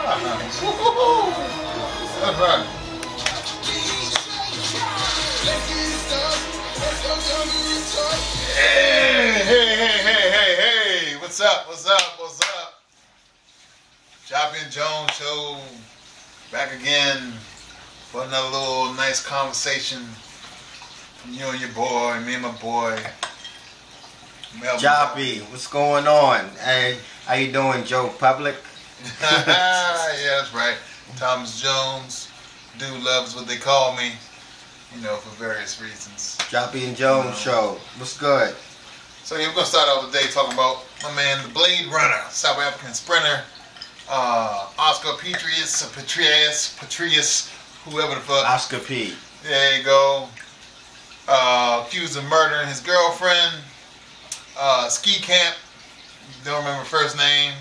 That's right. Hey, what's up? Joppy and Jones show back again for another little nice conversation from you and your boy, me and my boy. Joppy, what's going on? Hey, how you doing, Joe Public? Yeah, that's right. Thomas Jones. Dude loves what they call me, you know, for various reasons. Joppy and Jones show. What's good? So yeah, we're gonna start off the day talking about my man, the Blade Runner, South African sprinter, Oscar Pistorius, whoever the fuck. Oscar P. There you go. Accused of murdering his girlfriend. Ski camp. Don't remember her first name.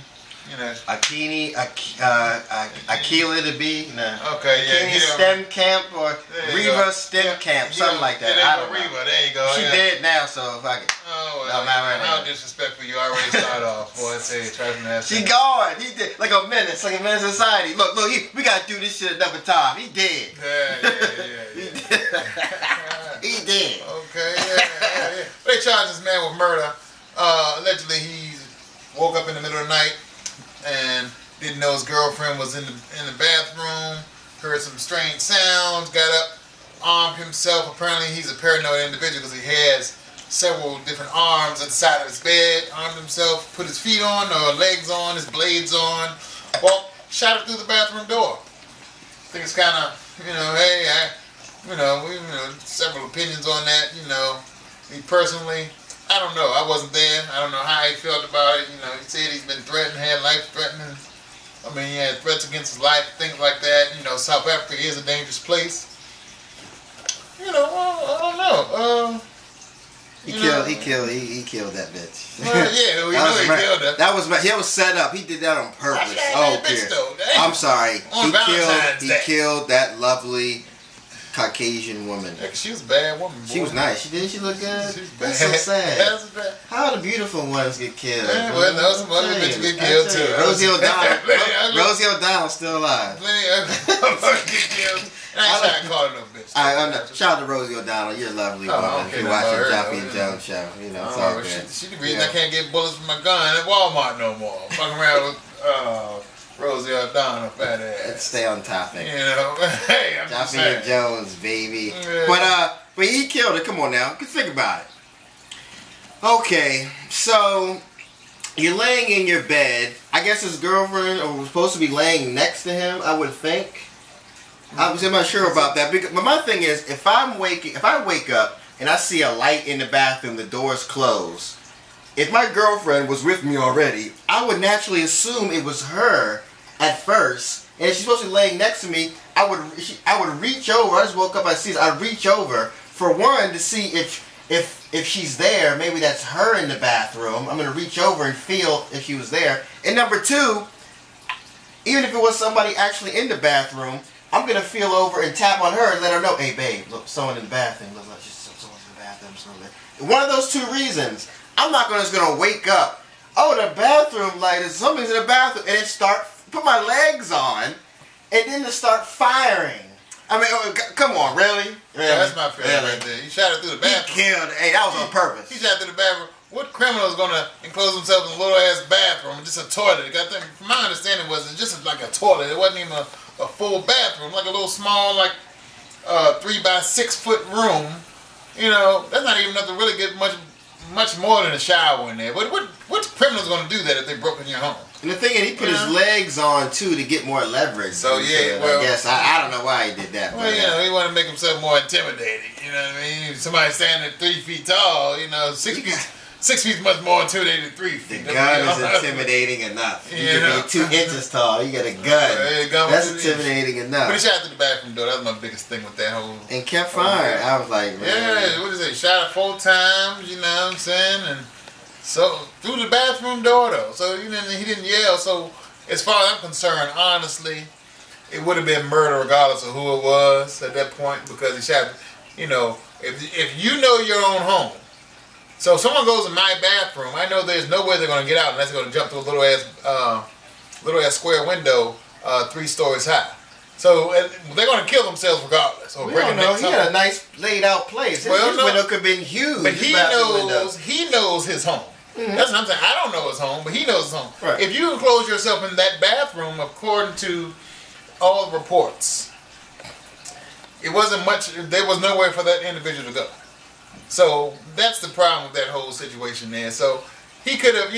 You know. Akila to be. Nah. Okay, yeah. Akini STEM camp or Reva STEM camp, something like that. I don't know. Reva, there you go. She dead now, so if I can. Oh, well, how disrespectful you already start off. Boy, I tell you, try to She gone. He did like a menace, like a menace society. Look, we gotta do this shit another time. He dead. Yeah. He dead. Okay, yeah. They charged this man with murder. Allegedly, he woke up in the middle of the night and didn't know his girlfriend was in the bathroom. Heard some strange sounds. Got up, armed himself. Apparently, he's a paranoid individual because he has several different arms at the side of his bed. Armed himself, put his feet on, or legs on, his blades on. Shot it through the bathroom door. I think it's kind of, you know, hey, we several opinions on that. You know, me personally, I don't know. I wasn't there. I don't know how he felt about it. You know, he said he's been threatened, had life-threatening. I mean, he had threats against his life, things like that. You know, South Africa is a dangerous place. You know, I don't know. He killed that bitch. Well, yeah, we know he killed her. That was he was set up. He did that on purpose. I'm sorry. He killed that lovely Caucasian woman. Yeah, she was a bad woman. Boy. She was nice. She looked good. She was bad. That's so sad. That's bad. How the beautiful ones get killed? Yeah, well, there was some other bitches get killed too. Rosie O'Donnell's still alive. Plenty of get killed. I ain't trying to call her no bitch. Shout out to Rosie O'Donnell. You're a lovely woman. Okay, you watch the Joppy and Jones show. You know, it's all good. She the reason I can't get bullets from my gun at Walmart no more. Fucking around with Rosie O'Donnell, fat ass. Let's stay on topic. You know, hey, I'm just saying. Joppy and Jones, baby. Yeah. But he killed her. Come on now, think about it. Okay, so you're laying in your bed. I guess his girlfriend was supposed to be laying next to him. I would think. I'm not sure about that. But my thing is, if I wake up and I see a light in the bathroom, the door's closed. If my girlfriend was with me already, I would naturally assume it was her at first. And if she's supposed to be laying next to me, I would reach over. I just woke up, I'd reach over for one to see if she's there. Maybe that's her in the bathroom. I'm gonna reach over and feel if she was there. And number two, even if it was somebody actually in the bathroom, I'm gonna feel over and tap on her and let her know, hey babe, look, someone in the bathroom. Look, someone's in the bathroom. One of those two reasons. I'm not just gonna wake up. Oh, the bathroom light is somebody's in the bathroom, and then put my legs on, and then to start firing. I mean, come on, really? Yeah, that's my feeling right there. He shot it through the bathroom. He killed. Hey, that was on purpose. He shot through the bathroom. What criminal is gonna enclose himself in a little ass bathroom, just a toilet? From my understanding, was it just like a toilet? It wasn't even a full bathroom, like a little small, like 3 by 6 foot room. You know, that's not even nothing really good. Much more than a shower in there. But what criminal's gonna do that if they broke in your home? And the thing is, he put his legs on too to get more leverage. So yeah, well, I guess I don't know why he did that. Well, you know, he wanted to make himself more intimidating. You know what I mean? Somebody standing at 3 feet tall. You know, 6 feet. 6 feet much more intimidating than 3 feet. The gun is intimidating enough. You can be 2 inches tall. You got a gun. That's intimidating enough. But he shot through the bathroom door. That was my biggest thing with that whole. And kept firing. I was like, man. Yeah, what is it? Shot it 4 times. You know what I'm saying? And so through the bathroom door though. So he didn't yell. So as far as I'm concerned, honestly, it would have been murder regardless of who it was at that point because he shot. You know, if you know your own home. So if someone goes in my bathroom, I know there's no way they're going to get out unless they're going to jump through a little ass square window 3 stories high. So they're going to kill themselves regardless. Or we don't know. He had a nice laid out place. His window could have been huge. But he knows his home. Mm-hmm. That's what I'm saying. I don't know his home, but he knows his home. Right. If you enclose yourself in that bathroom, according to all the reports, it wasn't much. There was nowhere for that individual to go. So that's the problem with that whole situation there. So he could have,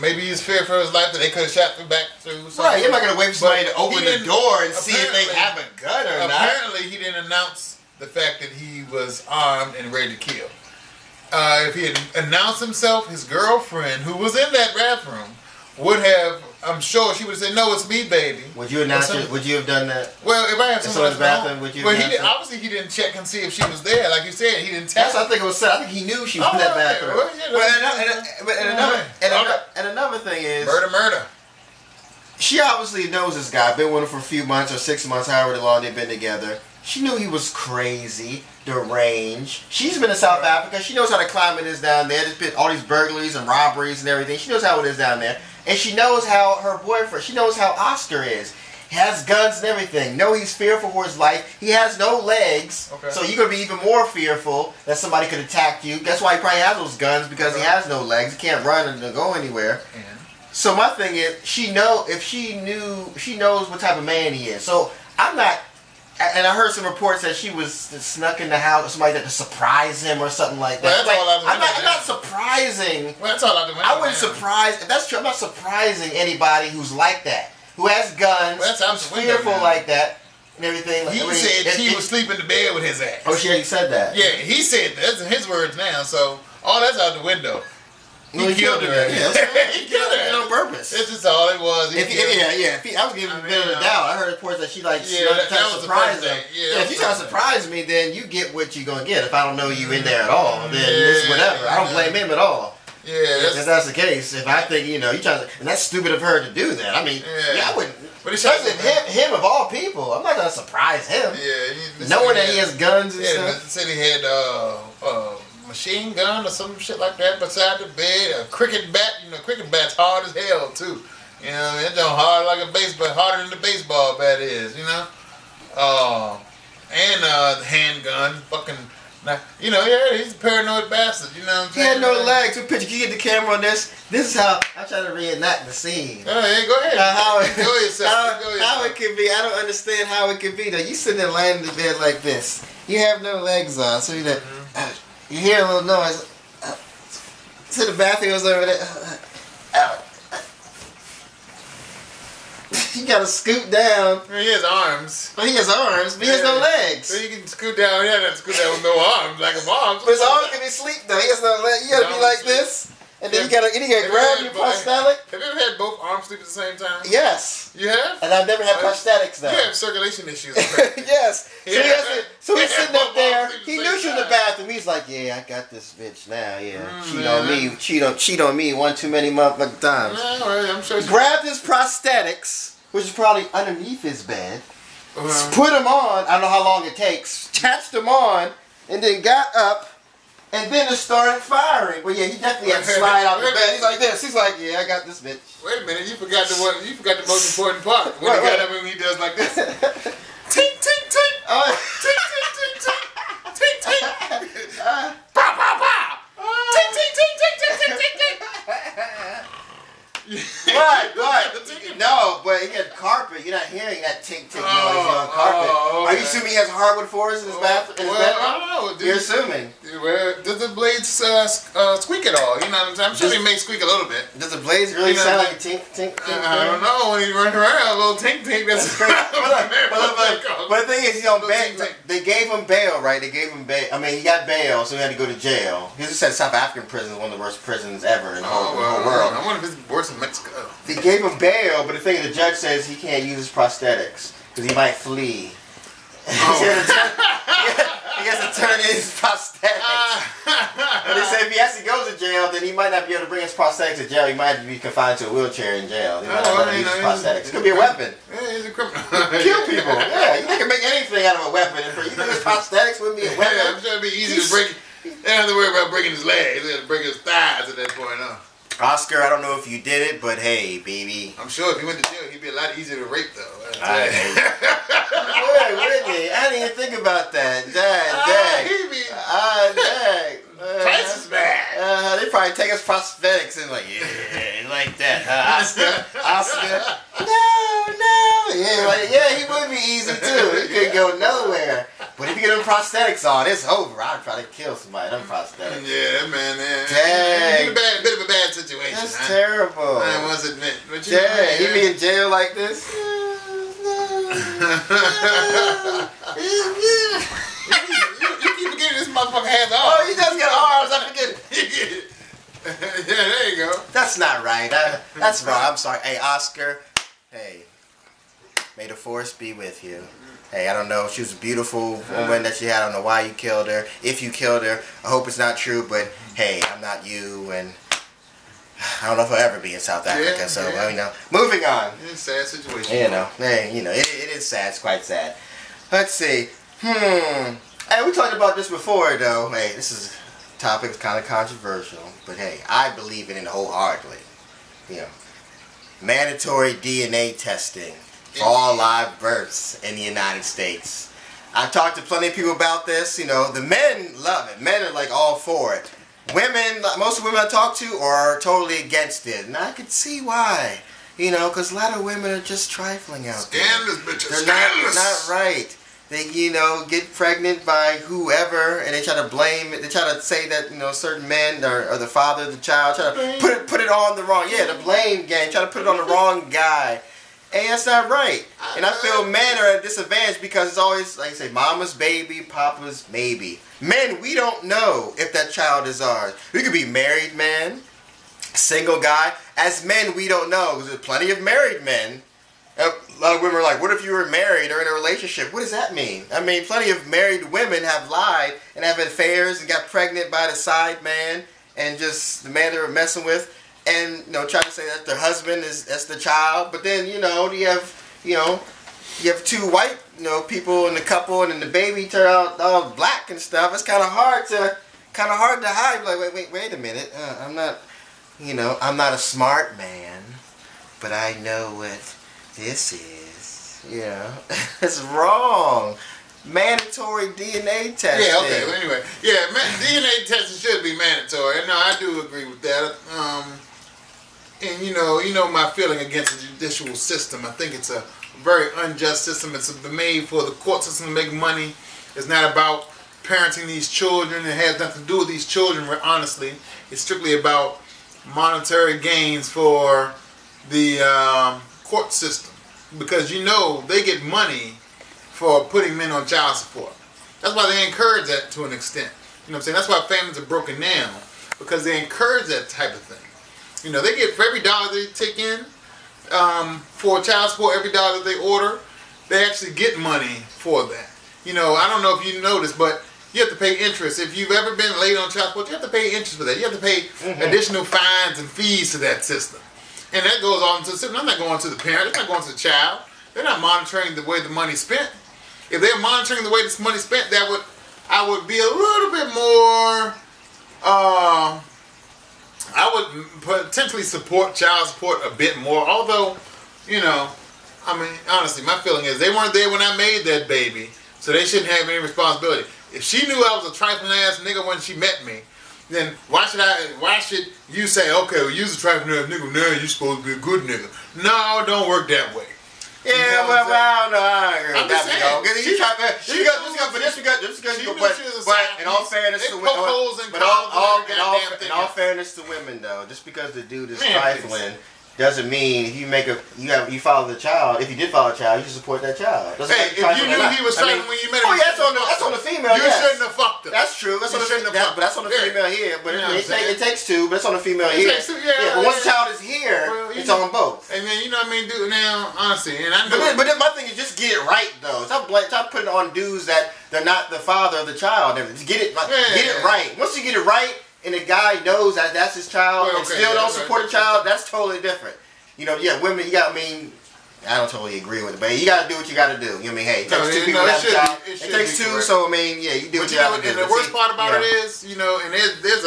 maybe he's feared for his life that they could have shot back through. Right, you're not going to wait for somebody to open the door and see if they have a gun or not. Apparently, he didn't announce the fact that he was armed and ready to kill. If he had announced himself, his girlfriend, who was in that bathroom, would have, I'm sure she would have said, "No, it's me, baby." Would you announce it? Would you have done that? Well, if I had someone in the bathroom, would you? Well, obviously he didn't check and see if she was there. Like you said, he didn't tell. That's what I think it was said. I think he knew she was in that bathroom. And another thing is murder. She obviously knows this guy. Been with him for a few months or 6 months, however long they've been together. She knew he was crazy, deranged. She's been in South Africa. She knows how the climate is down there. There's been all these burglaries and robberies and everything. She knows how it is down there. And she knows how her boyfriend, she knows how Oscar is. He has guns and everything. No, he's fearful for his life. He has no legs. Okay. So you're going to be even more fearful that somebody could attack you. That's why he probably has those guns, because he has no legs. He can't run and go anywhere. So my thing is, she knows what type of man he is. So I'm not. And I heard some reports that she was snuck in the house, somebody that to surprise him or something like that. Well, I'm not surprising. Well, that's all out the window. I wouldn't surprise. If that's true, I'm not surprising anybody who's like that, who has guns, who's fearful like that, and everything. He said she was sleeping in the bed with his ass. Oh, he said that. Yeah, he said that's his words now. So all that's out the window. He killed her. Yeah, he killed her on purpose. That's just all it was. I was giving him a bit of a doubt. I heard reports that she trying to surprise him. If you try to surprise me, then you get what you're gonna get. If I don't know you in there at all, then it's whatever. I don't blame him at all. Yeah, if that's the case. If I think you trying to, and that's stupid of her to do that. I mean, I wouldn't. But him of all people, I'm not gonna surprise him. Yeah, knowing that he has guns and stuff. Yeah, said he had machine gun or some shit like that beside the bed, a cricket bat. Cricket bat's hard as hell too. It's hard like a baseball, harder than the baseball bat is. And the handgun, fucking. He's a paranoid bastard. You know what I'm saying? He had no legs. What picture? Can you get the camera on this? This is how I'm trying to reenact the scene. Go ahead. How it could be. I don't understand how it could be. Though you sitting there laying in the bed like this. You have no legs on, so you're like. You hear a little noise. To the bathroom was over there. You gotta scoot down. He has arms. Well, he has arms, but he has no legs. So you can scoot down. He has to scoot down with no arms, like his arms. But his arms can be asleep though. He has no legs. You gotta be like this. And then you gotta grab your prosthetic. Have you ever had both arms sleep at the same time? Yes. You have? And I've never had prosthetics though. You have circulation issues. Yes. So he's sitting up there. He knew she was in the bathroom. He's like, yeah, I got this bitch now. Yeah, cheat on me one too many motherfucking times. I'm sure. Grabbed his prosthetics, which is probably underneath his bed. Put them on. I don't know how long it takes. Attached them on, and then got up. And then it started firing. Well, yeah, he definitely had to slide out the bed. He's like this. He's like, yeah, I got this bitch. Wait a minute, you forgot the most important part. When he got up and he does like this. Tink, tink, tink. Tink, tink, tink, tink. Tink, tink. Pow, pow, pow. Tink, tink, tink, tink, tink, tink, tink, tink. What? No, but he had carpet. You're not hearing that tink tink noise on carpet. Okay. Are you assuming he has hardwood floors in his bathroom? I don't know. You're assuming. Does the blades squeak at all? You know what I'm saying? I'm sure they may squeak a little bit. Does the blades really sound like a tink tink tink? I don't know. When he runs around, a little tink tink. That's crazy. But the thing is, he's on bail. They gave him bail, right? They gave him bail. I mean, he got bail, so he had to go to jail. He just said South African prison is one of the worst prisons ever in the whole world. I wonder if it's worse than Mexico. They gave him bail, but the thing is, the judge says he can't use his prosthetics because he might flee. He has to turn in his prosthetics. But they said if he has to go to jail, then he might not be able to bring his prosthetics to jail. He might have to be confined to a wheelchair in jail. He might not let him use his prosthetics. It could be a weapon. Yeah, he's a criminal. Kill people. Yeah, they can make anything out of a weapon. You think his prosthetics wouldn't be a weapon? I'm sure it'd be easy to break. They don't have to worry about breaking his legs. They have to break his thighs at that point, huh? Oscar, I don't know if you did it, but hey, baby. I'm sure if he went to jail, he'd be a lot easier to rape, though. Wouldn't he? I didn't even think about that. Dang. Price is bad. They probably take us prosthetics and like, yeah, like that. Oscar. No. Yeah, he would be easy too. He couldn't go nowhere. But if you get them prosthetics on, it's over. I'd try to kill somebody. Them prosthetics. Yeah, man. Dang. It's a bit of a bad situation. That's terrible. I must admit. But Dang, he be in jail like this. You keep forgetting this motherfucker has arms. Oh, he does get arms. I forget. Yeah, there you go. That's not right. That's wrong. I'm sorry. Hey, Oscar. Hey, may the force be with you. Hey, I don't know. She was a beautiful woman that you had. I don't know why you killed her. If you killed her, I hope it's not true. But hey, I'm not you, and I don't know if I'll ever be in South Africa. Moving on. It's a sad situation. Hey, it is sad. It's quite sad. Let's see. Hey, we talked about this before, though. Hey, this is topic is kind of controversial, but hey, I believe in it wholeheartedly. Mandatory DNA testing for all live births in the United States. I've talked to plenty of people about this. The men love it. Men are like all for it. Women, most of the women I talk to are totally against it, and I could see why. Because a lot of women are just trifling out there. Scandalous bitches. They're not right. They, get pregnant by whoever, and they try to blame it. They try to say that, certain men are the father of the child. Try to put it on the wrong, the blame game. Try to put it on the wrong guy. And that's not right. And I feel men are at a disadvantage because it's always, like I say, mama's baby, papa's maybe. Men, we don't know if that child is ours. We could be married men, single guy. As men, we don't know, because there's plenty of married men. A lot of women are like, what if you were married or in a relationship? What does that mean? I mean, plenty of married women have lied and have affairs and got pregnant by the side man and just the man they were messing with, and trying to say that their husband that's the child. But then you have two white people in the couple, and then the baby turn out all black and stuff. It's kind of hard to hide. Like wait a minute, I'm not a smart man, but I know what this is. It's wrong. Mandatory DNA testing. Yeah, okay, well, anyway. Yeah, DNA testing should be mandatory. No, I do agree with that. And my feeling against the judicial system. I think it's a very unjust system. It's made for the court system to make money. It's not about parenting these children. It has nothing to do with these children, honestly. It's strictly about monetary gains for the court system, because they get money for putting men on child support. That's why they encourage that to an extent. You know what I'm saying? That's why families are broken down, because they encourage that type of thing. They get, for every dollar they take in for child support, every dollar they order, they actually get money for that. I don't know if you noticed, but you have to pay interest. If you've ever been late on child support, you have to pay interest for that. You have to pay additional fines and fees to that system. And that goes on to the system. That's not going to the parent. It's not going to the child. They're not monitoring the way the money's spent. If they're monitoring the way this money's spent, I would be a little bit more, I would potentially support child support a bit more. Although, honestly, my feeling is they weren't there when I made that baby, so they shouldn't have any responsibility. If she knew I was a trifling ass nigga when she met me, then why should you say, okay, well, you's a trifling ass nigga, now you're supposed to be a good nigga? No, it don't work that way. Yeah, well, I don't know. I agree with that. But in all fairness to women, though, just because the dude is trifling doesn't mean if you follow the child. If you did follow a child, you should support that child. Hey, if you knew he was trifling when you met him, that's on the female. You shouldn't have fucked him. That's true. But that's on the female here. But it takes two. But it's on the female here. But once the child is here, it's on both. And then dude. Now, honestly, and I know. But then my thing is just get it right, though. Stop putting it on dudes that they're not the father of the child. Just get it right. Once you get it right, and the guy knows that that's his child, and still don't support the child, that's totally different. Women, I don't totally agree with it, but you gotta do what you gotta do. Hey, it takes two people to have a child. It takes two, so you do what you gotta do. And the worst part about it is, and there's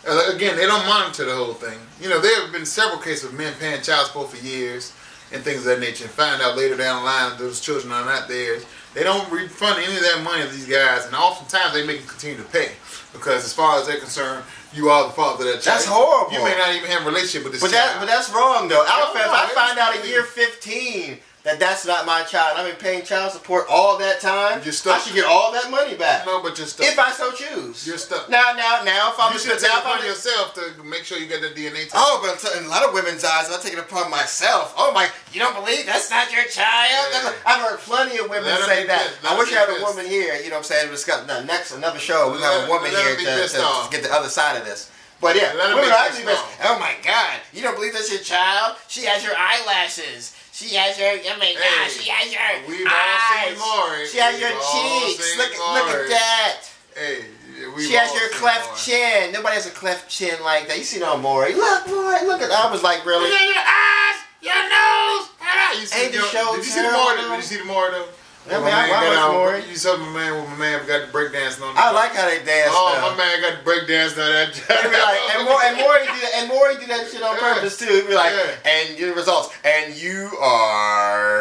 Again, they don't monitor the whole thing. You know, there have been several cases of men paying child support for years and things of that nature, and find out later down the line that those children are not theirs. They don't refund any of that money to these guys, and oftentimes they make them continue to pay because, as far as they're concerned, you are the father of that child. That's horrible. You may not even have a relationship with this child. But that's wrong, though. If I find out at crazy. year 15 that that's not my child, I've been paying child support all that time, I should get all that money back. No, but you're stuck. If I so choose. You're stuck. Now, if I'm you should take it upon yourself to make sure you get the DNA test. Oh, but in a lot of women's eyes, I take it upon myself. Oh my, you don't believe that's not your child? Yeah. I've heard plenty of women say that. I wish I had a woman here, you know what I'm saying, to discuss. Another show, we're going to have a woman here to get the other side of this. But yeah, women are actually oh my God, you don't believe that's your child? She has your eyelashes. She has your, oh my God, she has your eyes. She has your cheeks. Look at that. Hey, she has your cleft chin. Nobody has a cleft chin like that. You see no Maury. Look, Maury, look at that. I was like, really? Look at your eyes, your nose. Ain't the show Did you see the more though? Did you see the more though? I mean, I watch Maury. You saw my man got the break dancing on. I like how they dance. Oh, my man got the break dancing on that. And Maury do that shit on purpose too. He'd be like, and your results, and you are.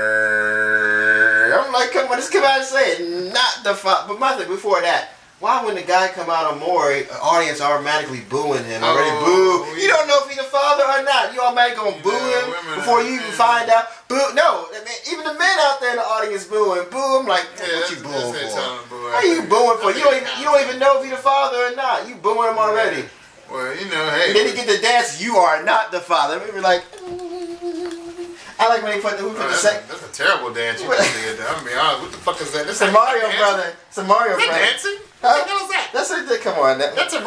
I'm like, come on, just come out and say it. Not the fuck. But my thing before that. Why when the guy come out on Maury, the audience automatically booing him? Already boo. You don't know if he's the father or not. You automatically gonna boo him before you even find out. Boo. No, even the men out there in the audience booing. Boo. I'm like, what you booing for? How you booing for? You don't even know if he's the father or not. You booing him already. Well, you know, hey. And then he get the dance. You are not the father. We be like. I like when they put the second. That's a terrible dance you just did. I mean, what the fuck is that? It's a Mario brother. It's a Mario brother. Dancing? What the hell is that? That's a come on. That's a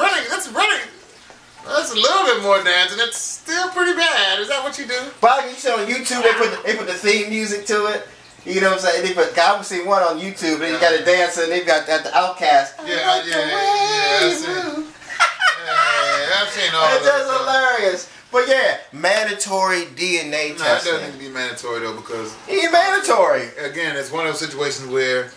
little bit more dancing. That's still pretty bad. Is that what you do? But you see on YouTube they put the theme music to it. You know what I'm saying? They put I've seen one on YouTube and you got a dancer and they've got the Outcast. Yeah, I've seen all it's just hilarious. But yeah, mandatory DNA testing. No, it doesn't need to be mandatory though because it's mandatory. Again, it's one of those situations where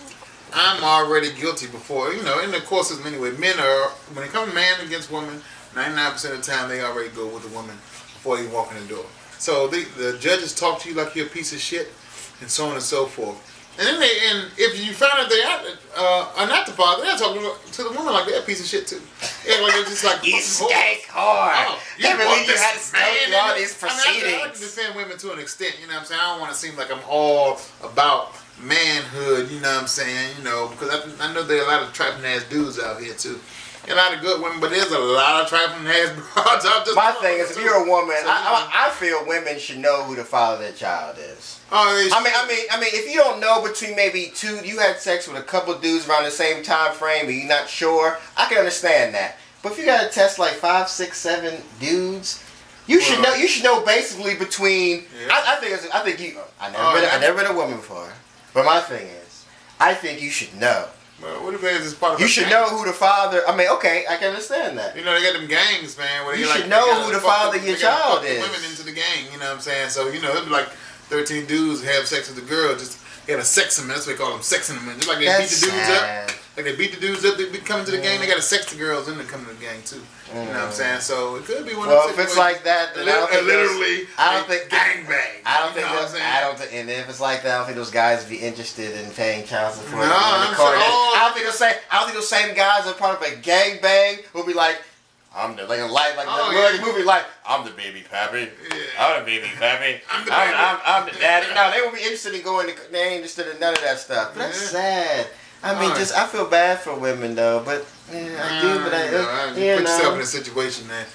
I'm already guilty before, you know, in the courses anyway. Men are, when it comes to man against woman, 99% of the time they already go with the woman before you walk in the door. So the judges talk to you like you're a piece of shit and so on and so forth. And then if you find out they are not the father, they're talking to the woman like they're a piece of shit too. Yeah, like they're just like you stake hard. Oh, you believe you had to go through all these proceedings. I like to defend women to an extent, you know what I'm saying? I don't want to seem like I'm all about manhood, you know what I'm saying? You know, because I know there are a lot of trifling ass dudes out here too. A lot of good women, but there's a lot of trifling ass broads out there. My thing is, if you're a woman, I feel women should know who the father of their child is. Oh, I mean, if you don't know between maybe you had sex with a couple dudes around the same time frame, and you're not sure, I can understand that. But if you got to test like 5, 6, 7 dudes, you should know. You should know basically between. Yeah. I never been a woman before, but my thing is, I think you should know. Well, what if it's part of you should know who the father. I mean, okay, I can understand that. You know, they got them gangs, man. Where you should know who the father of your child is. Women into the gang, you know what I'm saying? So you know, it'd be like 13 dudes have sex with the girl, just get a sex them. That's what they call them, sexing them. Just like they beat the dudes up. Like they beat the dudes up, they be coming to the gang. They got to sex the girls and they come to the gang too. You know what I'm saying? So it could be one of those. Well, if it's like that, then I don't think gangbang. I don't think. And if it's like that, I don't think those guys would be interested in paying child support. No, I'm sure. I don't think those same guys are part of a gangbang will be like. I'm the movie like I'm the baby pappy. Yeah. I'm the baby pappy. I'm the daddy. No, they won't be interested in going. They ain't interested in none of that stuff. But that's sad. I mean, I feel bad for women though. But I do. But you put yourself in a situation, man.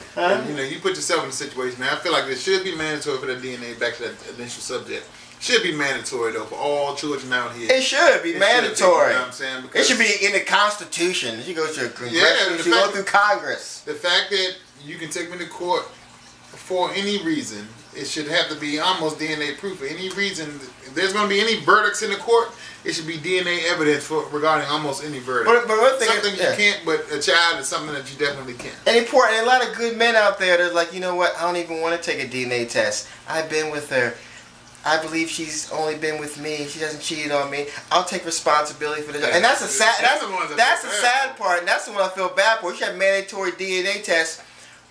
You know, you put yourself in a situation. Now, I feel like it should be mandatory for the DNA. Back to that initial subject. Should be mandatory though for all children out here. It should be mandatory. You know what I'm saying? It should be in the Constitution. You go to a Congress. You go through Congress. The fact that you can take me to court for any reason, it should have to be almost DNA proof. For any reason, if there's going to be any verdicts in the court, it should be DNA evidence regarding almost any verdict. But one thing, something you can't, but a child is something that you definitely can. And important. And a lot of good men out there that's like, you know what? I don't even want to take a DNA test. I've been with her. I believe she's only been with me. She doesn't cheat on me. I'll take responsibility for this. And that's the sad part. And that's the one I feel bad for. You should have mandatory DNA tests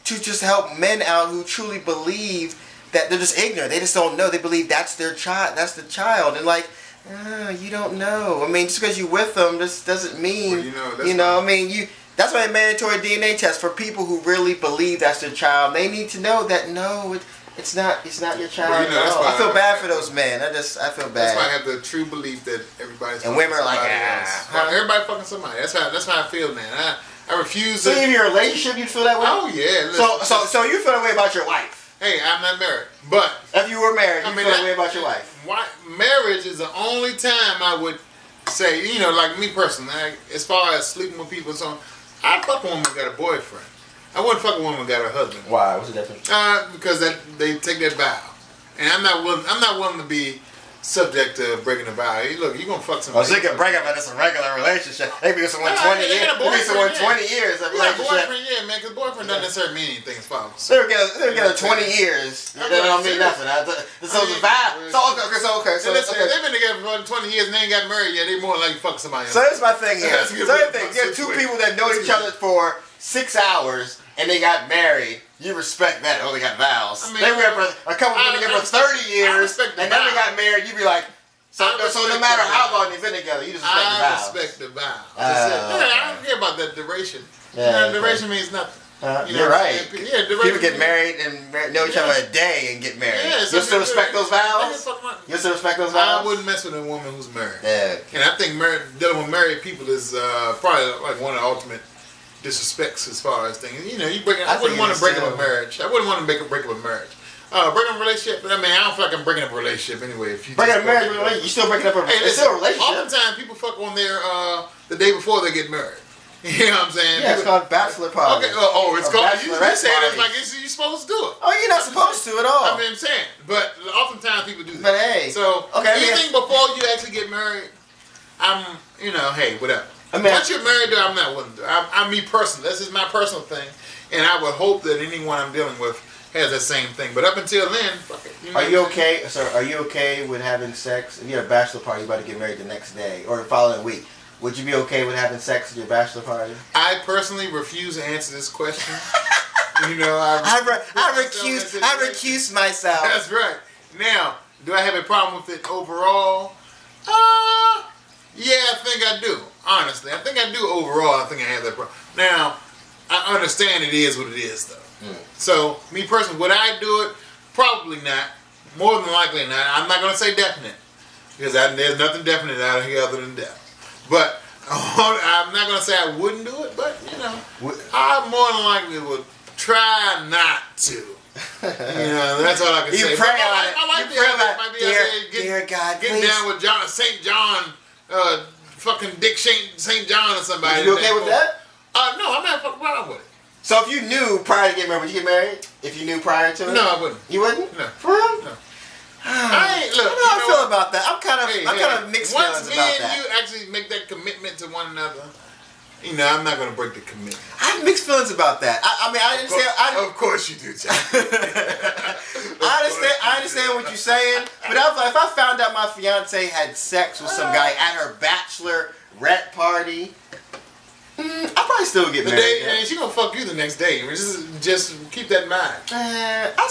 to just help men out who truly believe that they're just ignorant. They just don't know. They believe that's their child. That's the child. And like, you don't know. I mean, just because you're with them, this doesn't mean, I mean, that's why a mandatory DNA test for people who really believe that's their child. They need to know that, no, it's not your child. Well, I feel bad for those men. I feel bad. That's why I have the true belief that everybody's and women are like, everybody fucking somebody. That's how I feel, man. I refuse. So in your relationship, you feel that way? Oh yeah. Listen, so you feel that way about your wife? Hey, I'm not married, but if you were married, you feel that way about your wife? Marriage is the only time I would say, like me personally, as far as sleeping with people and so on, I fuck a woman who got a boyfriend. I wouldn't fuck a woman who got a husband. Why? What's the difference? Because they take that vow, and I'm not willing to be subject to breaking a vow. Hey, look, you gonna fuck somebody. Oh, so you can break up and it's a regular relationship. Maybe it's someone 20 years. Maybe someone 20 years of relationship. Boyfriend, yeah, man, because boyfriend doesn't necessarily mean anything as far as. They're together 20 years. That don't mean nothing. So the vow. So listen, they've been together for 20 years and they ain't got married yet. They more likely fuck somebody else. So here's my thing here. You have two people that know each other for 6 hours and they got married. You respect that. Oh, they got vows. I mean, they were a couple been together for 30 years and then they got married. You'd be like. So no matter how long they've been together, you just respect the vows. I respect the vows. I don't care about that duration. Duration means nothing. You're right. People get married and know each other a day and get married. Yeah, you still respect those vows? You still respect those vows? I wouldn't mess with a woman who's married. Yeah. And I think dealing with married people is probably like one of the ultimate disrespects as far as things. I wouldn't want to break up a marriage. I wouldn't want to break up a marriage. Breaking up a relationship, but I mean, I don't feel like I'm breaking up a relationship anyway. If you breaking up a marriage, you still breaking up a relationship. It's still a relationship. Oftentimes, people fuck on their the day before they get married. You know what I'm saying? Yeah, it's called bachelor party. Okay. It's called. You say it like you're supposed to do it. Oh, you're not supposed to at all. I mean, I'm saying, but oftentimes people do that. But hey, so anything before you actually get married, I'm, hey, whatever. Once you're married, though, I'm not willing to do it. I'm me personally. This is my personal thing, and I would hope that anyone I'm dealing with has that same thing, but up until then, fuck it. Are you okay? So, are you okay with having sex? If you had a bachelor party, you're about to get married the next day or the following week. Would you be okay with having sex at your bachelor party? I personally refuse to answer this question. I recuse myself. That's right. Now, do I have a problem with it overall? Yeah, I think I do. Honestly, I think I do overall. I think I have that problem. Now, I understand it is what it is, though. So, me personally, would I do it? Probably not. More than likely not. I'm not going to say definite. Because there's nothing definite out here other than death. But, I'm not going to say I wouldn't do it, but, I more than likely would try not to. That's all I can say. You pray on it. I like the idea. Dear God, getting down with St. John, fucking Dick St. John or somebody. You okay with that? No, I'm not fucking around with it. So if you knew prior to getting married, would you get married? If you knew prior to it? No, I wouldn't. You wouldn't? No. For real? No. I don't know how I feel about that. I'm kind of mixed feelings about that. Once me and you actually make that commitment to one another, I'm not going to break the commitment. I have mixed feelings about that. I understand. Of course you do, John. I understand what you're saying, but I was like, if I found out my fiance had sex with some guy at her bachelorette party, I'll probably still get married. And she gonna fuck you the next day. Just keep that in mind. I'll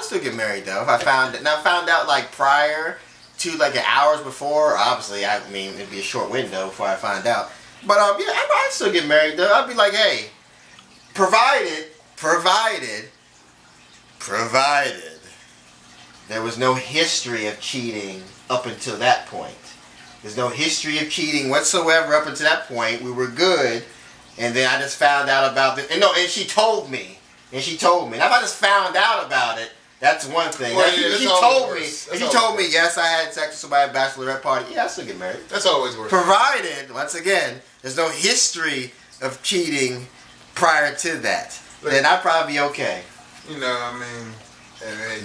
still get married though if I found out like prior to like hours before. Obviously, it'd be a short window before I find out. But I'd still get married though. I'd be like, hey, provided there was no history of cheating up until that point. There's no history of cheating whatsoever up until that point. We were good. And then I just found out about it. And she told me. Now, if I just found out about it, that's one thing. Well, if she told me, yes, I had sex with somebody at a bachelorette party, yeah, I'll still get married. That's always worse. Provided, once again, there's no history of cheating prior to that. Then I'd probably be okay.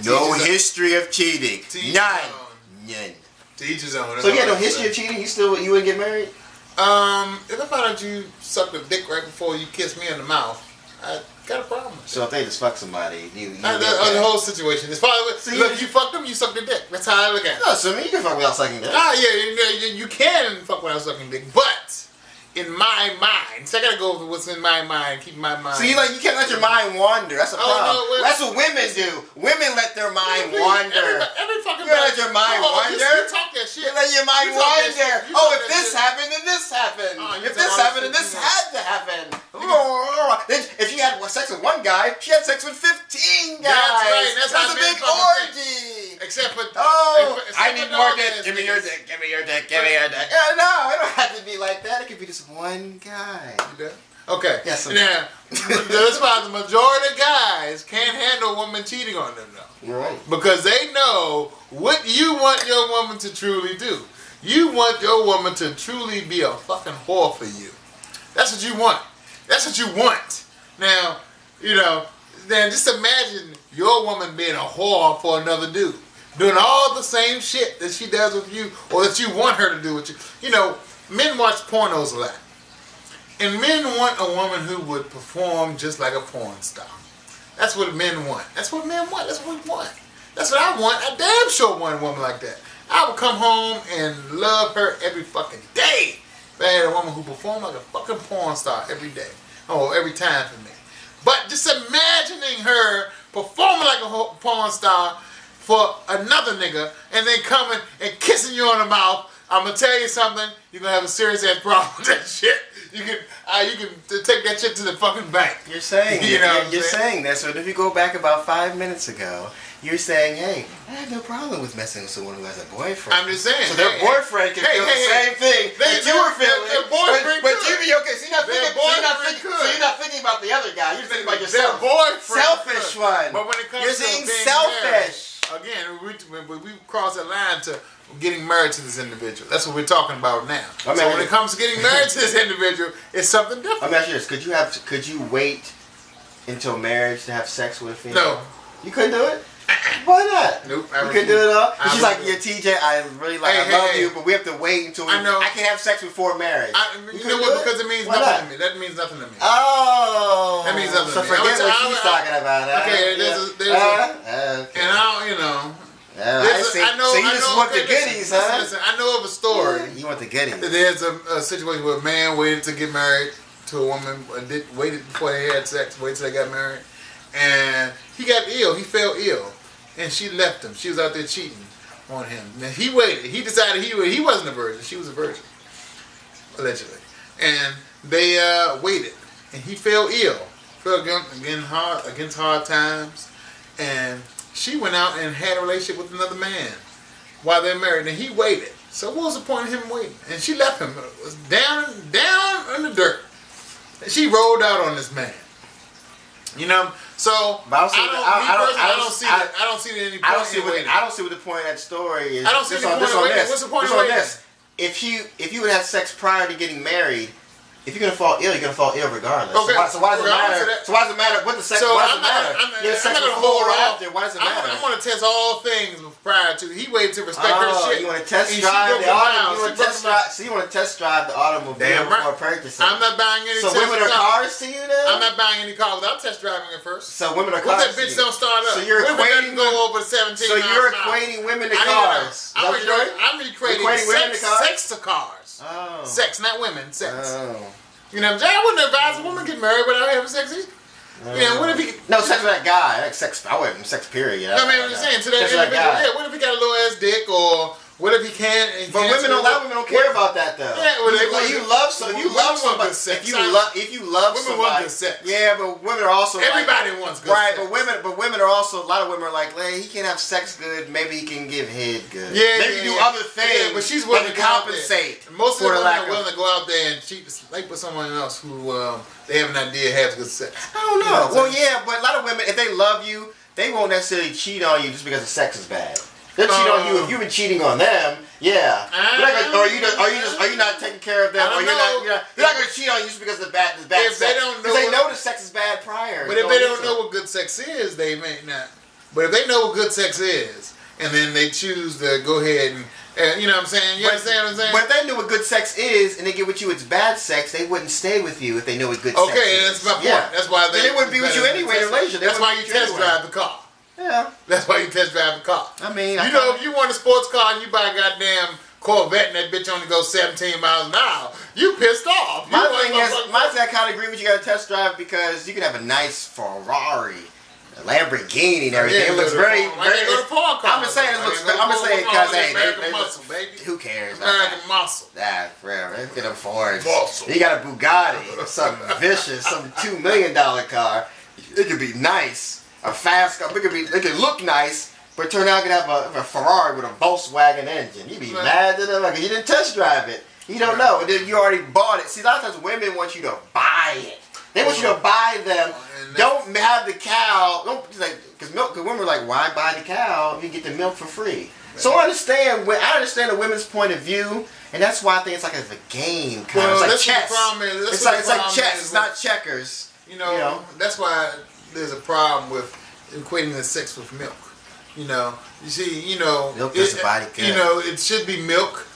No history of cheating. None. To each his own. So you had no history of cheating? You wouldn't get married? If I found out you sucked a dick right before you kissed me in the mouth, I got a problem with it. So if they just fuck somebody, the whole situation. It's probably, look, you fucked them, you sucked their dick. That's how I look at it. No, so you can fuck without sucking dick. Yeah, you can fuck without sucking dick, but in my mind. So I gotta go with what's in my mind. Keep my mind. So you can't let your mind wander. That's a problem. No, that's what women do. Women let their mind wander. Every fucking you let your mind wander. You talk that shit. You let your mind wander. Oh, if this happened, then this happened. If this happened, then this had to happen. Then if she had sex with one guy, she had sex with 15 guys. That's right. That's a big orgy. Except for I need more dick. Give me your dick. Give me your dick. Give me your dick. No, it don't have to be like that. It could be just one guy. Okay. Yes. Now, that's why the majority of guys can't handle a woman cheating on them, though. You're right. Because they know what you want your woman to truly do. You want your woman to truly be a fucking whore for you. That's what you want. That's what you want. Now, then just imagine your woman being a whore for another dude. Doing all the same shit that she does with you or that you want her to do with you. Men watch pornos a lot. And men want a woman who would perform just like a porn star. That's what men want. That's what men want. That's what we want. That's what I want. I damn sure want a woman like that. I would come home and love her every fucking day. If I had a woman who performed like a fucking porn star every day. Or every time for me. But just imagining her performing like a porn star for another nigga and then coming and kissing you on the mouth, I'm gonna tell you something. You're gonna have a serious ass problem with that shit. You can take that shit to the fucking bank. You're saying you're saying that. So if you go back about 5 minutes ago, you're saying, hey, I have no problem with messing with someone who has a boyfriend. I'm just saying. So their boyfriend can feel the same thing that you were feeling. Their boyfriend but you be okay. So you're not thinking about the other guy. You're thinking about yourself. Their boyfriend. Selfish one. But when it comes you're to being being selfish. Married, again, we cross that line to getting married to this individual. That's what we're talking about now. So when it comes to getting married to this individual, it's something different. Let me ask you this: Could you wait until marriage to have sex with a female? No. You couldn't do it. Why not? Nope. You couldn't do it all. She's like, yeah, TJ, I really love you, but we have to wait until I can have sex before marriage. You know what? Because it means nothing to me. That means nothing to me. Oh. That means nothing to me. So forget what she's talking about. Okay, and so you just want the goodies, huh? Listen, I know of a story. You want the goodies. There's a situation where a man waited to get married to a woman, waited before they had sex, waited till they got married, and he got ill. He fell ill, and she left him. She was out there cheating on him. Now he waited. He decided he wasn't a virgin. She was a virgin, allegedly, and they waited, and he fell ill, fell against hard times, and she went out and had a relationship with another man while they're married, and he waited. So what was the point of him waiting? And she left him. It was down in the dirt. And she rolled out on this man. So I don't see any point. I don't see what the point of that story is. I don't see the point of waiting. What's the point of waiting? If you would have sex prior to getting married, if you're gonna fall ill, you're gonna fall ill regardless. Okay. So why does it matter? So why does it matter what the sex? Why does it matter? I'm not gonna hold after. Why does it matter? I'm gonna test all things prior to. He waited to respect her shit. You want to test drive the automobile? So you want to test drive the automobile before purchasing? I'm not buying any. So women are cars to you then? I'm not buying any car without test driving it first. So women are cars. What if that bitch don't start up? So you're equating go over 17. So you're equating women to cars. I'm equating sex to cars. Oh. Sex, not women. Sex. Oh. You know what I'm saying? I wouldn't advise a woman get married without having sex either. What if he... No, sex with that guy. Like sex, I wouldn't sex period. No, man, I'm just saying, to that individual, yeah, what if he got a little ass dick, or what if he can't... But a lot of women don't care about that, though. Yeah, well, if you love somebody... Women want good sex. Yeah, but women are also... Everybody wants good sex. Right, but women are also... A lot of women are like, hey, he can have sex good, maybe he can give head good. Yeah, maybe do other things. Yeah, but she's willing to compensate. Most of the women are willing to go out there and cheat, sleep with someone else who they have an idea has good sex. I don't know. Well, yeah, but a lot of women, if they love you, they won't necessarily cheat on you just because the sex is bad. They'll cheat on you if you've been cheating on them. Yeah. Are you not taking care of them? Or they're not going to cheat on you just because of the bad sex. They know the sex is bad prior. But if they don't know what good sex is, they may not. But if they know what good sex is, and then they choose to go ahead and you know what I'm saying? You understand what I'm saying? But if they knew what good sex is and they get with you it's bad sex, they wouldn't stay with you if they knew what good sex is. Okay, that's my point. Yeah. That's why they wouldn't be with you anyway in a relationship. That's why you test drive the car. Yeah. That's why you test drive the car. I mean, if you want a sports car and you buy a goddamn Corvette and that bitch only goes 17 miles an hour. You pissed off. My thing is, I kind of agree with you. Got to test drive because you can have a nice Ferrari, a Lamborghini, and everything. It looks very. I'm just saying. I'm just saying because hey, American muscle, baby. Who cares? American muscle. Nah, forever. Let's get a Ford. Muscle. You got a Bugatti, something vicious, some $2 million car. It could be nice, a fast car. It could look nice. But turn out you could have a Ferrari with a Volkswagen engine. You'd be mad at them like you didn't test drive it. You don't know. You already bought it. See, a lot of times women want you to buy it. They want you to buy them. Don't have the cow. Don't like because women are like, why buy the cow? You get the milk for free. So I understand the women's point of view, and that's why I think it's like a game kind of. It's like chess. It's like chess. It's not checkers. You know, that's why there's a problem with equating the sex with milk. You know, you see, milk is a body care. It should be milk.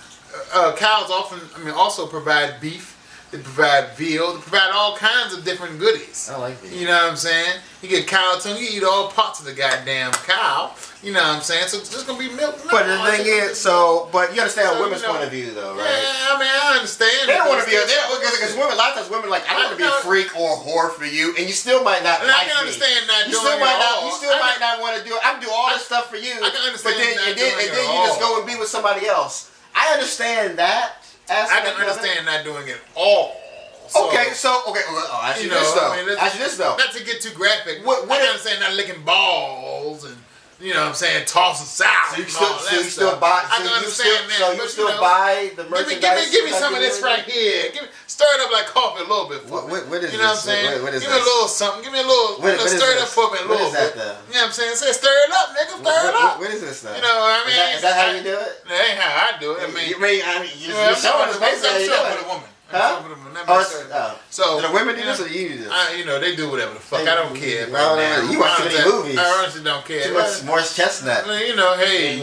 Cows also provide beef. They provide veal. They provide all kinds of different goodies. I like veal. You know what I'm saying? You get cow tongue. You eat all parts of the goddamn cow. You know what I'm saying? So it's just gonna be milk. But the thing is, but you understand a women's point of view, though, right? Yeah, I understand. They don't want to be because women. A lot of times, women like, I don't want to be a freak or a whore for you, and you still might not like me. I can understand not doing it all. You still might not want to do it. I can do all this stuff for you. I can understand but then you just go and be with somebody else. I understand that. I can understand not doing it all. So, ask you this though. Not to get too graphic. I can understand not licking balls and tossing salad. So you still buy the merchandise. Give me some of this right here. Stir it up like coffee a little bit for me. What is you know what I'm saying? What is give me a little something. Give me a little. Stir it up for me a little bit. You know what I'm saying? Say stir it up, nigga. Stir it up. What is this stuff? You know what I mean? Is that how you do it? That ain't how I do it. You're showing us basically how you do it. For the woman. So do the women do this or you do this? They do whatever the fuck. I don't care. You watch too many movies. I honestly don't care. Too much Morris Chestnut. Hey.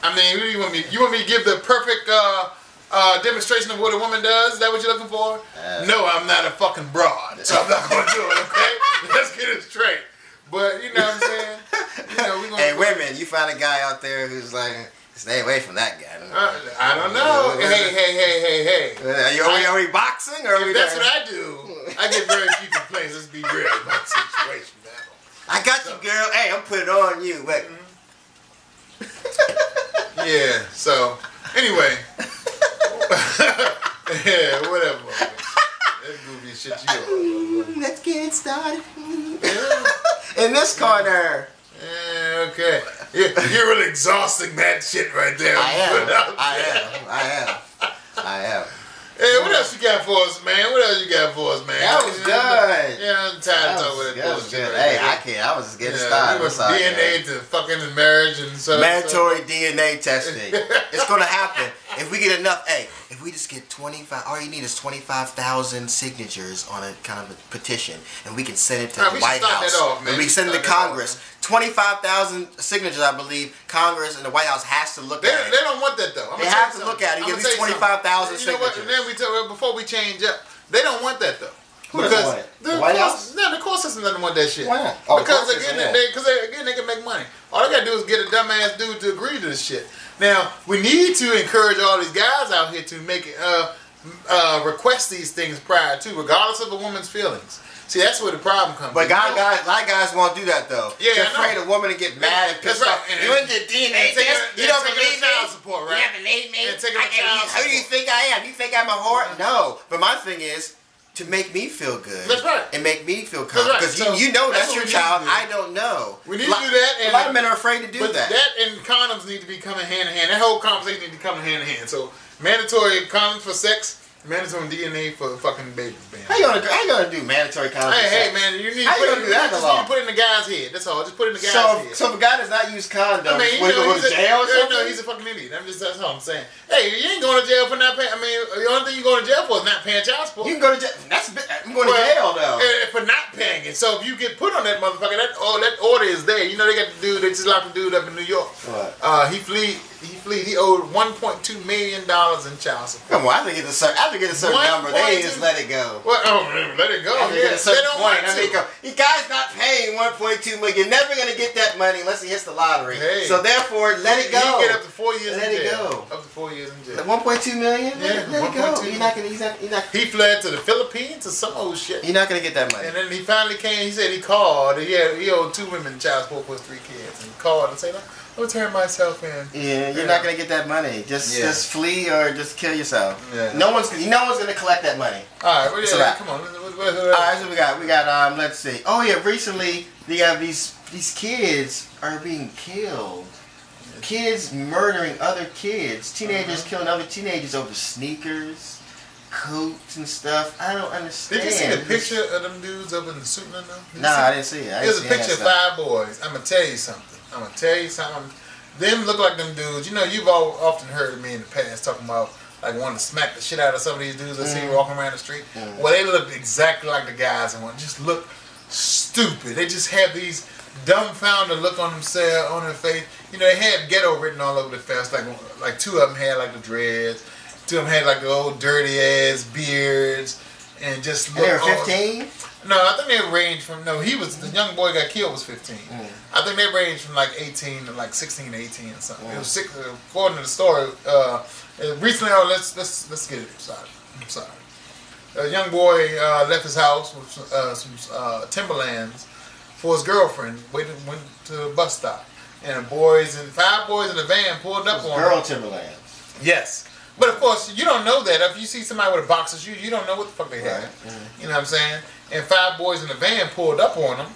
I mean, you want me to give the perfect demonstration of what a woman does? Is that what you're looking for? No, I'm not a fucking broad, so I'm not gonna do it. Okay, let's get it straight. But you know what I'm saying? Hey, women, you find a guy out there who's like, stay away from that guy. I don't know. Hey. Are we boxing or? That's what I do. I get very few complaints. Let's be real about the situation now. I got you, girl. Hey, I'm putting it on you. Wait. Yeah. So anyway. Yeah. Whatever. That goofy shit you. Let's get started. In this corner. Yeah, okay. You're really exhausting that shit right there. I am. Hey, what else you got for us, man? That was good. Yeah, I'm tired of talking about that bullshit. Hey, I can't. I was just getting started. We went from DNA to fucking marriage and so. Mandatory DNA testing. It's gonna happen if we get enough. Hey, if we just get 25, all you need is 25,000 signatures on a kind of a petition, and we can send it to the White House. And we can send it to Congress. 25,000 signatures, I believe. Congress and the White House has to look at it. They don't want that though. They have to look at it. Get these 25,000 signatures. You know what? And then before we change up, they don't want that though. Who doesn't want it? The White House? No, the court system doesn't want that shit. Why not? Oh, because again, they can make money. All they gotta do is get a dumbass dude to agree to this shit. Now we need to encourage all these guys out here to make request these things prior to, regardless of a woman's feelings. See, that's where the problem comes. But a lot of guys won't do that though. Yeah, they're afraid a woman to get mad and pissed off. You want the DNA test? You don't believe me? Support, right? You don't believe me? Who do you think I am? You think I'm a whore? No. But my thing is to make me feel good. That's right. And make me feel comfortable. Because you know that's your child. I don't know. We need to do that. And a lot of men are afraid to do that. But that and condoms need to be coming hand in hand. That whole conversation needs to be coming hand in hand. So mandatory condoms for sex. Mandatory DNA for fucking babies, man. How you gonna do mandatory condoms? Hey, man, you need to put it in the guy's head. That's all. Just put it in the guy's head. So if a guy does not use condoms, will he go to jail or something? No, he's a fucking idiot. That's all I'm saying. Hey, you ain't going to jail for not paying. I mean, the only thing you're going to jail for is not paying child support. You can go to jail. I'm going to jail though. For not paying it. So if you get put on that motherfucker, that order is there. You know they got the dude. They just locked the dude up in New York. What? He He owed $1.2 million in child support. Come on, I think it's a certain number. They just let it go. Well, let it go. They don't want to. The guy's not paying $1.2 million. You're never gonna get that money unless he hits the lottery. Hey. So therefore, let it go. He get up to 4 years let in jail. Let it go. Up to 4 years in jail. $1.2 million? Yeah, let it go. You're not gonna. He fled to the Philippines or some old shit. You're not gonna get that money. And then he finally came. He said he called. He owed 2 women child support for 3 kids. And he called and said, "I'll turn myself in." Yeah, you're not gonna get that money. Just flee or just kill yourself. Yeah. No one's gonna collect that money. All right, come on. All right, so we got. Let's see. Oh yeah, recently they have these kids are being killed. Kids murdering other kids. Teenagers killing other teenagers over sneakers, coats and stuff. I don't understand. Did you see the picture of them dudes up in the suit and them? Nah, I didn't see it. There's a picture of 5 boys. I'm gonna tell you something. Them look like them dudes. You know, you've often heard of me in the past talking about like wanting to smack the shit out of some of these dudes I see walking around the street. Well, they look exactly like the guys and one. Just look stupid. They just have these dumbfounded look on themselves, on their face. You know, they had ghetto written all over their face. Like 2 of them had like the dreads. 2 of them had like the old dirty ass beards, and just look. They were 15. No, I think they ranged from the young boy got killed was 15. I think they ranged from like 18 to like 16, 18 or something. It was 6 according to the story. Recently, let's get it started. I'm sorry. A young boy left his house with some Timberlands for his girlfriend. Went to the bus stop, and 5 boys in a van pulled up on girl Timberlands. Yes. But of course, you don't know that. If you see somebody with a boxer shoe, you don't know what the fuck they had. You know what I'm saying? And 5 boys in the van pulled up on him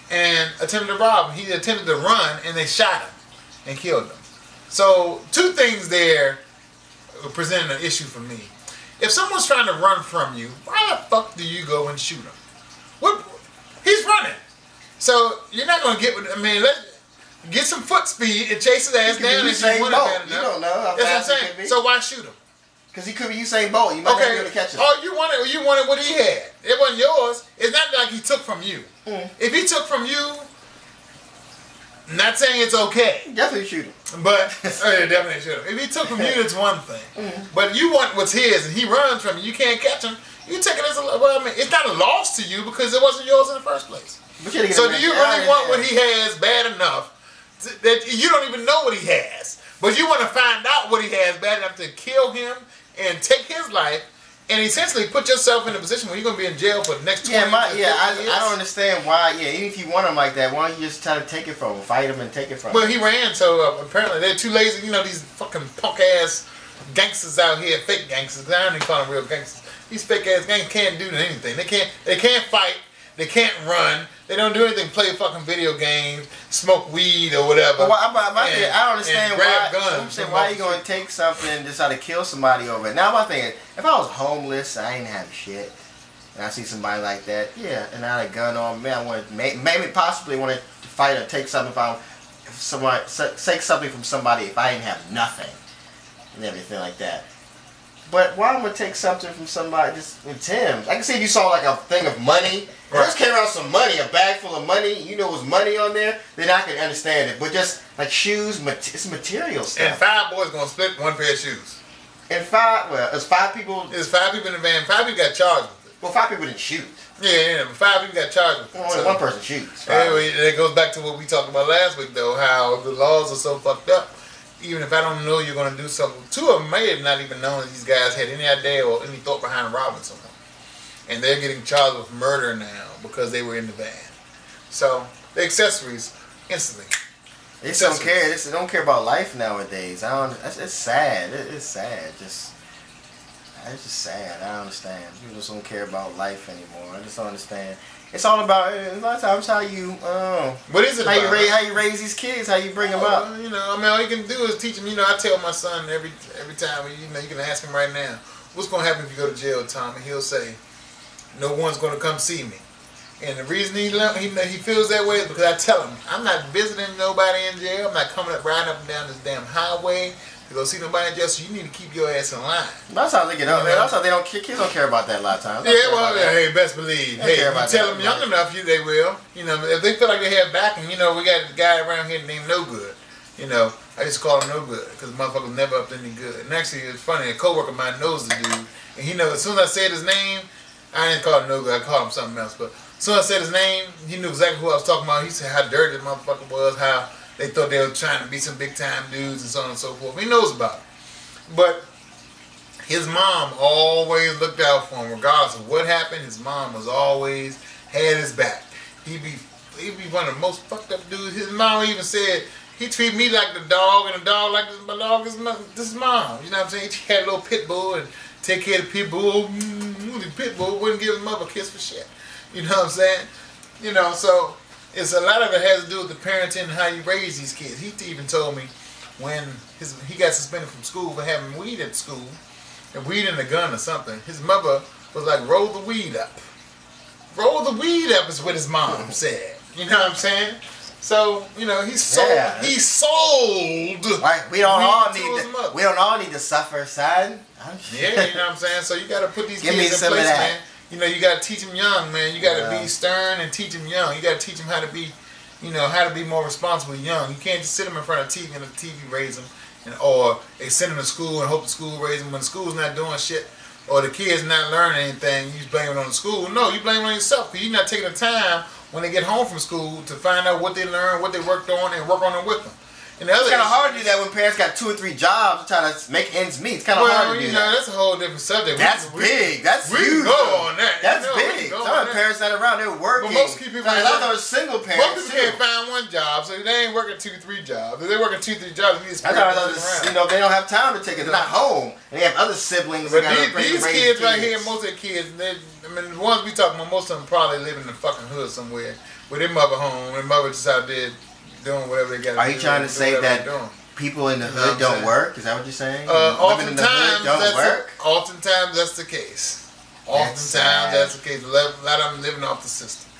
and attempted to rob him. He attempted to run, and they shot him and killed him. So 2 things there presenting an issue for me. If someone's trying to run from you, why the fuck do you go and shoot him? He's running. So you're not going to get with, let's get some foot speed and chase his ass down and shoot one bad enough. You don't know how fast he could be. So why shoot him? Because he could be Usain Bolt. You might not be able to catch him. Oh, you wanted what he had. It wasn't yours. It's not like he took from you. If he took from you, not saying it's okay. Definitely shoot him. But definitely shoot him. If he took from you, it's one thing. But you want what's his, and he runs from you. You can't catch him. You take it as it's not a loss to you because it wasn't yours in the first place. So do you really want what he has bad enough that you don't even know what he has, but you want to find out what he has bad enough to kill him and take his life and essentially put yourself in a position where you're going to be in jail for the next 20 years? I don't understand why. Yeah, even if you want him like that, why don't you just try to take it from him, fight him and take it from him? Well, he ran, so apparently they're too lazy. You know, these fucking punk-ass gangsters out here, fake gangsters. I don't even call them real gangsters. These fake-ass gangsters can't do anything. They can't fight. They can't run. They don't do anything. Play fucking video games, smoke weed or whatever. But I don't understand grab guns. Why are you going to take something and decide to kill somebody over it? Now my thing is, if I was homeless, I ain't have shit, and I see somebody like that, yeah, and I had a gun on me, I want to maybe possibly want to fight or take something take something from somebody if I didn't have nothing and everything like that. But why would I take something from somebody just in Tim's? I can see if you saw like a thing of money. Right. Just came around some money, a bag full of money. You know, it was money on there. Then I can understand it. But just like shoes, it's material stuff. And 5 boys gonna split one pair of shoes. And 5, it's 5 people. There's 5 people in the van. 5 people got charged with it. Well, 5 people didn't shoot. Yeah, but 5 people got charged with it. Well, only 1 person shoots. Anyway, that goes back to what we talked about last week, though. How the laws are so fucked up. Even if I don't know you're going to do something, 2 of them may have not even known that these guys had any idea or any thought behind robbing someone. And they're getting charged with murder now because they were in the van. So, the accessories, instantly. They don't care. They don't care about life nowadays. It's sad. It's sad. It's just sad. I don't understand. People just don't care about life anymore. I just don't understand. It's all about a lot of times how you. What is it? How you raise these kids? How you bring them up? You know, all you can do is teach them. You know, I tell my son every time. You know, you can ask him right now, what's going to happen if you go to jail, Tom? And he'll say, no one's going to come see me. And the reason he feels that way is because I tell him, I'm not visiting nobody in jail. I'm not riding up and down this damn highway to go see nobody in jail. So you need to keep your ass in line. That's how they get up. That's how kids don't care about that a lot of times. Yeah, well, hey, best believe. Hey, you tell them young enough, they will. You know, if they feel like they have backing, you know, we got a guy around here named No Good. You know, I just call him no good because motherfucker was never up to any good. And actually, it's funny. A coworker of mine knows the dude, and he knows as soon as I said his name, I didn't call him no good. I called him something else. But as soon as I said his name, he knew exactly who I was talking about. He said how dirty the motherfucker was, how they thought they were trying to be some big time dudes and so on and so forth. He knows about it. But his mom always looked out for him, regardless of what happened. His mom was always had his back. He'd be one of the most fucked up dudes. His mom even said he treated me like the dog, and the dog like my dog is this mom. You know what I'm saying? He had a little pit bull and take care of the pit bull. The pit bull wouldn't give his mother a kiss for shit. You know what I'm saying? You know, so it's a lot of it has to do with the parenting and how you raise these kids. He even told me when he got suspended from school for having weed at school, and weed in a gun or something. His mother was like, roll the weed up. Roll the weed up is what his mom said. You know what I'm saying? So, you know, he sold. Right. We don't all need to suffer, son. Yeah, you know what I'm saying? So you got to put these kids in place, man. You know, you got to teach them young, man. You got to be stern and teach them young. You got to teach them how to be, you know, how to be more responsible young. You can't just sit them in front of TV and the TV raise them. Or they send them to school and hope the school raise them when the school's not doing shit, or the kids not learning anything. You blame it on the school. No, you blame it on yourself because you're not taking the time when they get home from school to find out what they learned, what they worked on, and work on it with them. And the other it's kind of hard to do that when parents got 2 or 3 jobs trying to make ends meet. It's kind of hard to do that. That's a whole different subject. That's big. That's huge. We go on that. That's big. Some of the parents not around, they're working. But most people, a lot of those single parents. Most people can't find one job, so they ain't working 2 or 3 jobs. If they're working 2 or 3 jobs, they need to spread around. You know, they don't have time to take it. They're not home. And they have other siblings. But these kids right here, most of the kids, I mean, the ones we talking about, most of them probably live in the fucking hood somewhere with their mother home. Their mother just out there doing whatever they got to do. Are you trying to say that people in the hood don't work? Is that what you're saying? Oftentimes that's the case. Oftentimes that's the case. A lot of them living off the system.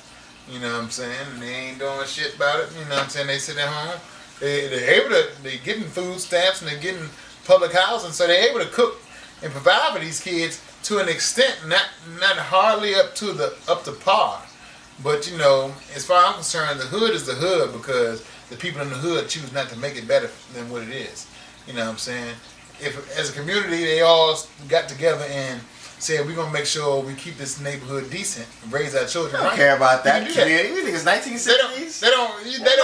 You know what I'm saying? And they ain't doing shit about it. You know what I'm saying? They sit at home. They're getting food stamps and they're getting public housing, so they're able to cook and provide for these kids to an extent, not hardly up to par. But you know, as far as I'm concerned, the hood is the hood because the people in the hood choose not to make it better than what it is. You know what I'm saying? If as a community they all got together and said we're gonna make sure we keep this neighborhood decent and raise our children. They don't care about that community. We think it's 1960s. They don't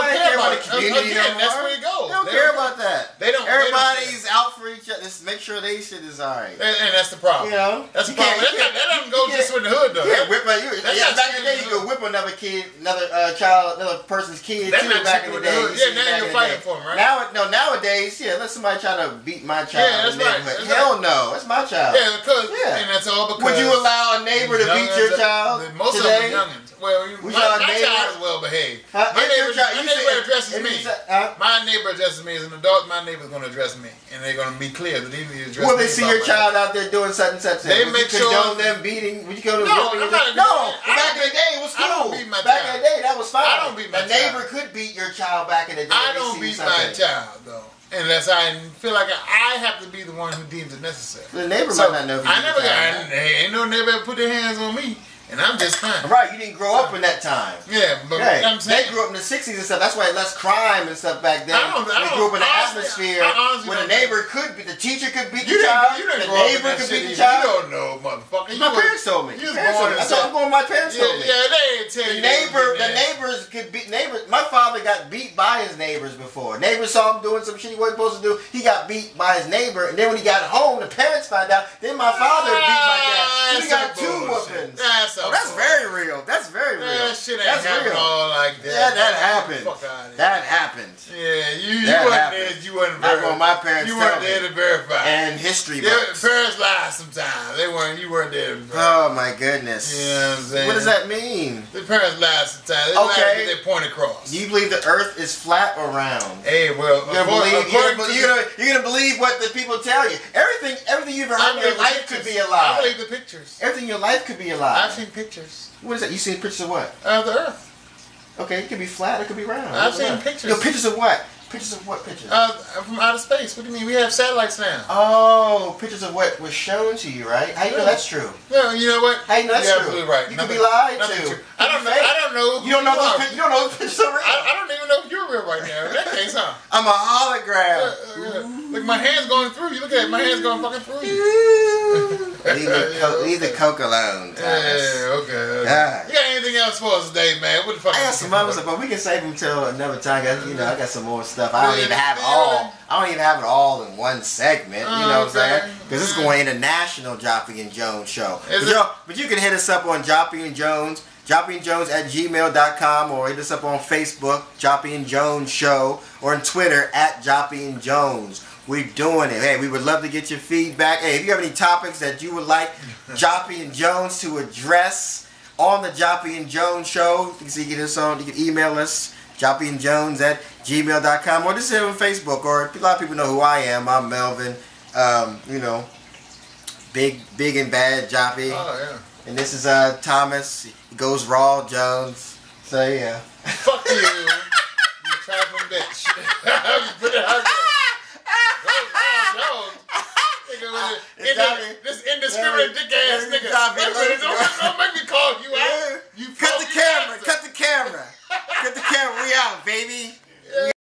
care about the community. Again, that's where it goes. They don't care about that. Everybody's they out for each other. Just make sure they shit is alright. And that's the problem. You know, that's the problem. That doesn't go just with the hood though. Yeah, whip back in the day you could whip another kid, another person's kid too. Back in the day. Yeah, now you're fighting for them, right? Nowadays, let somebody try to beat my child. Yeah, that's right. Hell no, that's my child. Yeah, and that's all because. Would you allow a neighbor to beat your child? Most today? of them are youngins. Well, my child is well behaved. My neighbor addresses me. My neighbor addresses me as an adult. My neighbor's going to address me, and they're going to be clear that they need to address me. Will they see your child out there doing such and such? They make sure. Condone them beating? Would you go to no, back in the day it was cool. I don't beat my child. Back in the day that was fine. I don't beat my child. A neighbor could beat your child back in the day. I don't beat my child though. Unless I feel like I have to be the one who deems it necessary. The neighbor might not know. Ain't no neighbor ever put their hands on me, and I'm just fine. Right, you didn't grow up in that time. Yeah, but I'm saying they grew up in the '60s and stuff. That's why less crime and stuff back then. They grew up in an atmosphere where the neighbor could be, the teacher could beat the child, the neighbor could beat the child. You don't know, motherfucker. My parents told me. That's what I'm going. My parents told me. Yeah, they didn't tell you. The neighbors could beat neighbors. My father got beat by his neighbors before. Neighbors saw him doing some shit he wasn't supposed to do. He got beat by his neighbor, and then when he got home, the parents found out. Then my father beat my dad. So he got 2 whoopings. That's very real. That's very real. That shit ain't happen all like that. Yeah, that happened. That happened. Yeah, you wasn't there. You wasn't verified. My parents you weren't there to verify. And history books. Parents lie sometimes. You weren't there to verify. Oh my goodness. You know what I'm saying? What does that mean? The parents lie sometimes. They lie to get their point across. Do you believe the earth is flat or round? Hey, well, you're gonna believe what the people tell you. Everything you've ever heard in your life could be a lie. I believe the pictures. Everything in your life could be a lie. I've seen pictures. What is that? You seen pictures of what? Of the earth. Okay, it could be flat, it could be round. I've seen pictures. Pictures of what? Pictures of what pictures? From outer space. What do you mean? We have satellites now. Oh, pictures of what was shown to you, right? How you know that's true? No, you know what? How you know that's You're true? absolutely right. You could be lied to. I don't know. I don't know. You don't know those pictures. You don't know those pictures are real. I don't even know if you're real right now. In that case, huh? I'm a hologram. Look, my hand's going through you. Look at it. My hand's going fucking through you. Leave the coke alone, Thomas. Yeah, okay. You got anything else for us today, man? What the fuck? I got some other stuff, but we can save them till another time. You know, I got some more stuff. I don't even have it all. I don't even have it all in one segment. You know what I'm saying? Because it's going international Joppy and Jones show. But you can hit us up on Joppy and Jones. JoppyandJones@gmail.com, or hit us up on Facebook, Joppy and Jones Show, or on Twitter @Joppy and Jones. We're doing it. Hey, we would love to get your feedback. Hey, if you have any topics that you would like Joppy and Jones to address on the Joppy and Jones Show, you can get us on. You can email us, JoppyandJones@gmail.com, or just hit on Facebook. Or a lot of people know who I am. I'm Melvin. You know, big and bad Joppy. Oh yeah. And this is Thomas. He goes raw Jones. So yeah. Fuck you, you trifling bitch. Put it out there. This indiscriminate dick ass nigga. Don't make me call you out. Cut the camera. Cut the camera. We out, baby.